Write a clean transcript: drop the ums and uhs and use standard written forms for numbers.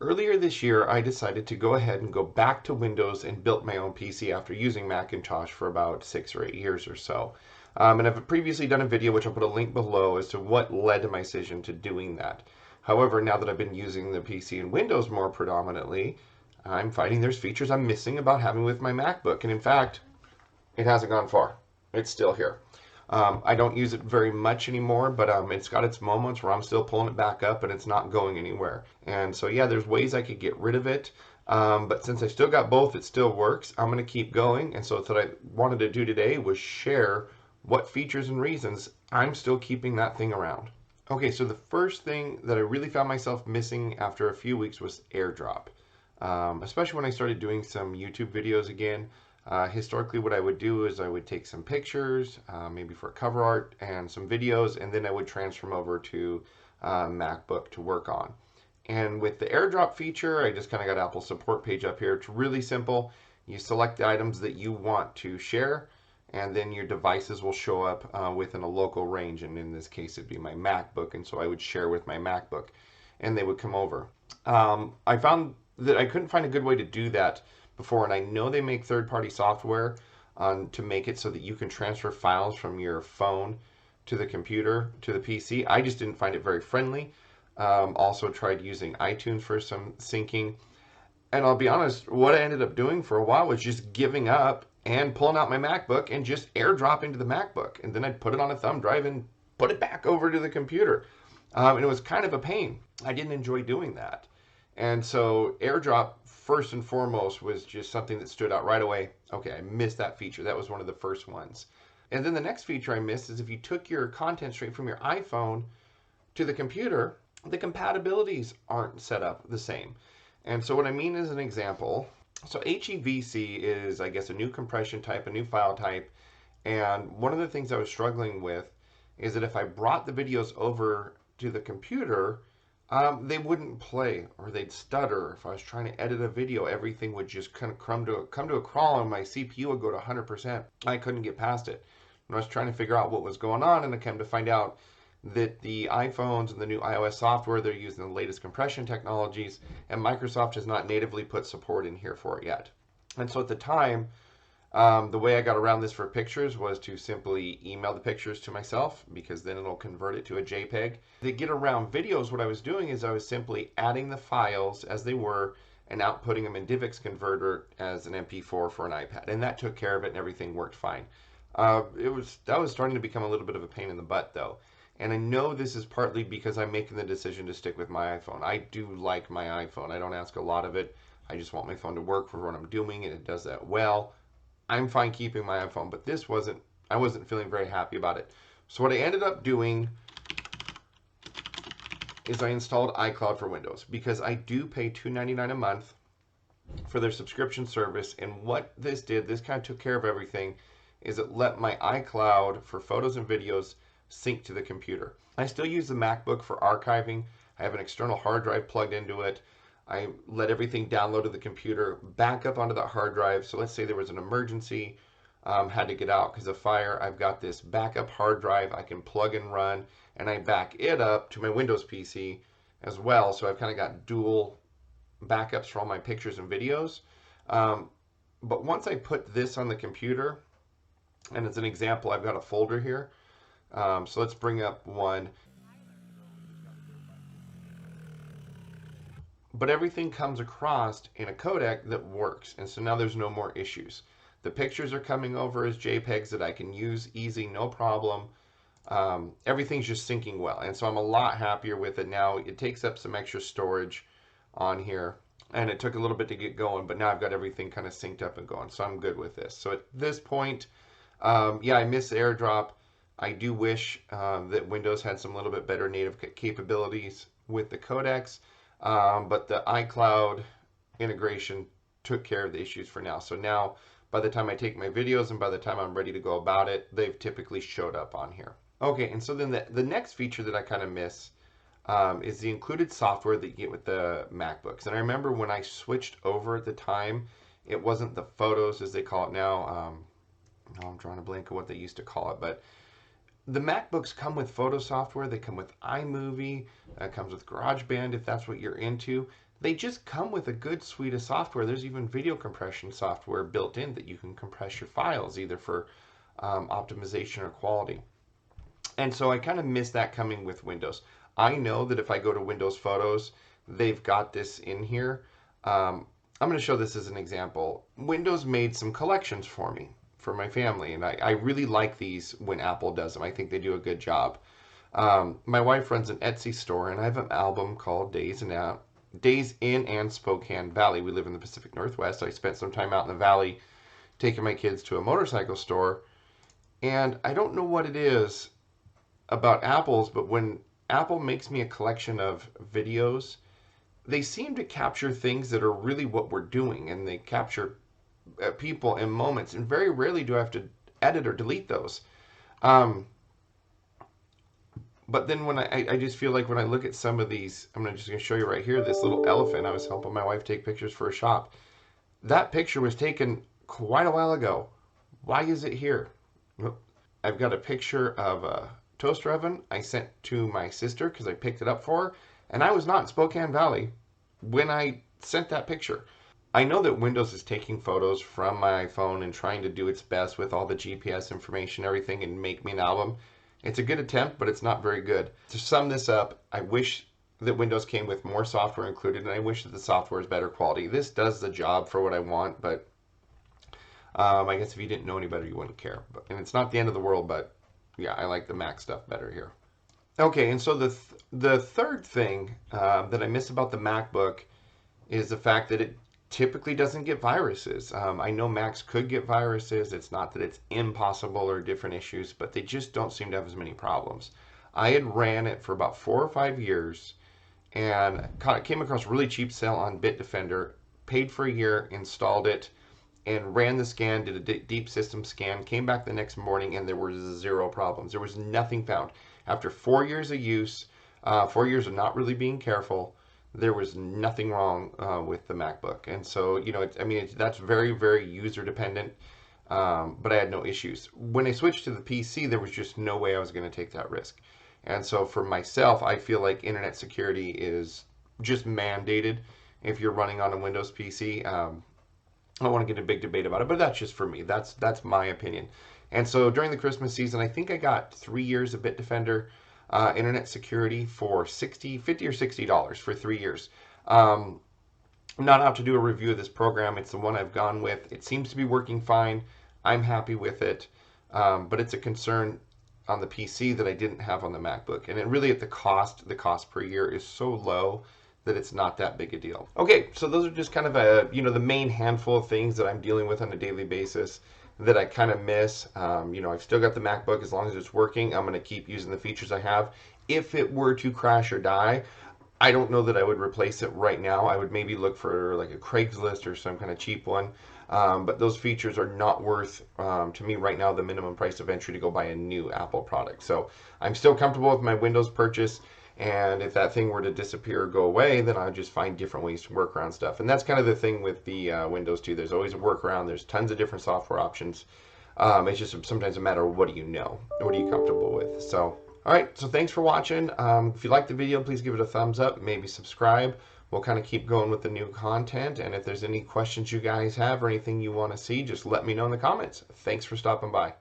Earlier this year, I decided to go ahead and go back to Windows and built my own PC after using Macintosh for about 6 or 8 years or so. And I've previously done a video, which I'll put a link below, as to what led to my decision to doing that. However, now that I've been using the PC and Windows more predominantly, I'm finding there's features I'm missing about having with my MacBook. And in fact, it hasn't gone far. It's still here. I don't use it very much anymore, but it's got its moments where I'm still pulling it back up and it's not going anywhere. And so yeah, there's ways I could get rid of it. But since I still got both, it still works. I'm going to keep going. And so what I wanted to do today was share what features and reasons I'm still keeping that thing around. Okay, so the first thing that I really found myself missing after a few weeks was AirDrop. Especially when I started doing some YouTube videos again. Historically, what I would do is I would take some pictures, maybe for cover art, and some videos, and then I would transfer them over to MacBook to work on. And with the AirDrop feature, I just kind of got Apple's support page up here. It's really simple. You select the items that you want to share, and then your devices will show up within a local range. And in this case, it'd be my MacBook, and so I would share with my MacBook, and they would come over. I found that I couldn't find a good way to do that before, and I know they make third-party software to make it so that you can transfer files from your phone to the computer, to the PC. I just didn't find it very friendly. Also tried using iTunes for some syncing. And I'll be honest, what I ended up doing for a while was just giving up and pulling out my MacBook and just AirDrop into the MacBook. And then I'd put it on a thumb drive and put it back over to the computer. And it was kind of a pain. I didn't enjoy doing that. And so AirDrop, first and foremost, was just something that stood out right away. Okay, I missed that feature. That was one of the first ones. And then the next feature I missed is if you took your content straight from your iPhone to the computer, the compatibilities aren't set up the same. And so what I mean is an example. So HEVC is, I guess, a new compression type, a new file type. And one of the things I was struggling with is that if I brought the videos over to the computer, they wouldn't play, or they'd stutter. If I was trying to edit a video, everything would just kind of come to a crawl, and my CPU would go to 100%. I couldn't get past it. And I was trying to figure out what was going on, and I came to find out that the iPhones and the new iOS software, they're using the latest compression technologies, and Microsoft has not natively put support in here for it yet. And so at the time, the way I got around this for pictures was to simply email the pictures to myself, because then it'll convert it to a JPEG. To get around videos, what I was doing is I was simply adding the files as they were and outputting them in DivX converter as an MP4 for an iPad. And that took care of it, and everything worked fine. That was starting to become a little bit of a pain in the butt, though. And I know this is partly because I'm making the decision to stick with my iPhone. I do like my iPhone. I don't ask a lot of it. I just want my phone to work for what I'm doing, and it does that well. I'm fine keeping my iPhone, but I wasn't feeling very happy about it. So what I ended up doing is I installed iCloud for Windows, because I do pay $2.99 a month for their subscription service. And what this did, this kind of took care of everything, is it let my iCloud for photos and videos sync to the computer. I still use the MacBook for archiving. I have an external hard drive plugged into it. I let everything download to the computer, back up onto that hard drive. So let's say there was an emergency, had to get out because of fire. I've got this backup hard drive I can plug and run, and I back it up to my Windows PC as well. So I've kind of got dual backups for all my pictures and videos. But once I put this on the computer, and as an example, I've got a folder here. So let's bring up one. But everything comes across in a codec that works, and so now there's no more issues. The pictures are coming over as JPEGs that I can use easy, no problem. Everything's just syncing well, and so I'm a lot happier with it now. It takes up some extra storage on here, and it took a little bit to get going, but now I've got everything kind of synced up and going, so I'm good with this. So at this point, yeah, I miss AirDrop. I do wish that Windows had some little bit better native capabilities with the codecs. But the iCloud integration took care of the issues for now. So now, by the time I take my videos and by the time I'm ready to go about it, they've typically showed up on here. Okay, and so then the next feature that I kind of miss is the included software that you get with the MacBooks. And I remember when I switched over at the time, it wasn't the photos as they call it now. I'm drawing a blank of what they used to call it, but the MacBooks come with photo software. They come with iMovie. It comes with GarageBand if that's what you're into. they just come with a good suite of software. There's even video compression software built in that you can compress your files either for optimization or quality. And so I kind of miss that coming with Windows. I know that if I go to Windows Photos, they've got this in here. I'm going to show this as an example. Windows made some collections for me, for my family, and I really like these when Apple does them. I think they do a good job. My wife runs an Etsy store, and I have an album called Days in and Spokane Valley. We live in the Pacific Northwest. So I spent some time out in the valley taking my kids to a motorcycle store, and I don't know what it is about Apple's, but when Apple makes me a collection of videos, they seem to capture things that are really what we're doing, and they capture people and moments, and very rarely do I have to edit or delete those. But then when I just feel like when I look at some of these, I'm just going to show you right here, this little elephant. I was helping my wife take pictures for a shop. That picture was taken quite a while ago. Why is it here? I've got a picture of a toaster oven I sent to my sister because I picked it up for her, and I was not in Spokane Valley when I sent that picture. I know that Windows is taking photos from my iPhone and trying to do its best with all the GPS information, everything, and make me an album. It's a good attempt, but it's not very good. To sum this up, I wish that Windows came with more software included, and I wish that the software is better quality. This does the job for what I want, but I guess if you didn't know any better, you wouldn't care. And it's not the end of the world, but yeah, I like the Mac stuff better here. Okay, and so the third thing that I miss about the MacBook is the fact that it typically doesn't get viruses. I know Macs could get viruses. It's not that it's impossible or different issues, but they just don't seem to have as many problems. I had ran it for about 4 or 5 years and came across a really cheap sale on Bitdefender, paid for a year, installed it, and ran the scan, did a deep system scan, came back the next morning, and there were 0 problems. There was nothing found. After 4 years of use, 4 years of not really being careful, there was nothing wrong with the MacBook. And so, you know, that's very, very user dependent, but I had no issues. When I switched to the PC, there was just no way I was going to take that risk. And so for myself, I feel like internet security is just mandated if you're running on a Windows PC. I don't want to get a big debate about it, but that's just for me. That's my opinion. And so during the Christmas season, I think I got 3 years of Bitdefender internet security for $50 or $60 for 3 years. I'm not out to do a review of this program. It's the one I've gone with. It seems to be working fine. I'm happy with it, but it's a concern on the PC that I didn't have on the MacBook. And it really, at the cost per year is so low that it's not that big a deal. Okay, so those are just kind of the main handful of things that I'm dealing with on a daily basis that I kind of miss. I've still got the MacBook. As long as it's working, I'm going to keep using the features I have. If it were to crash or die, I don't know that I would replace it right now. I would maybe look for like a Craigslist or some kind of cheap one. But those features are not worth, to me right now, the minimum price of entry to go buy a new Apple product. So I'm still comfortable with my Windows purchase. And if that thing were to disappear or go away, then I'll just find different ways to work around stuff. And that's kind of the thing with the Windows too. There's always a workaround. There's tons of different software options. It's just sometimes a matter of what do you know? What are you comfortable with? So, all right. So thanks for watching. If you liked the video, please give it a thumbs up. Maybe subscribe. We'll kind of keep going with the new content. And if there's any questions you guys have or anything you want to see, just let me know in the comments. Thanks for stopping by.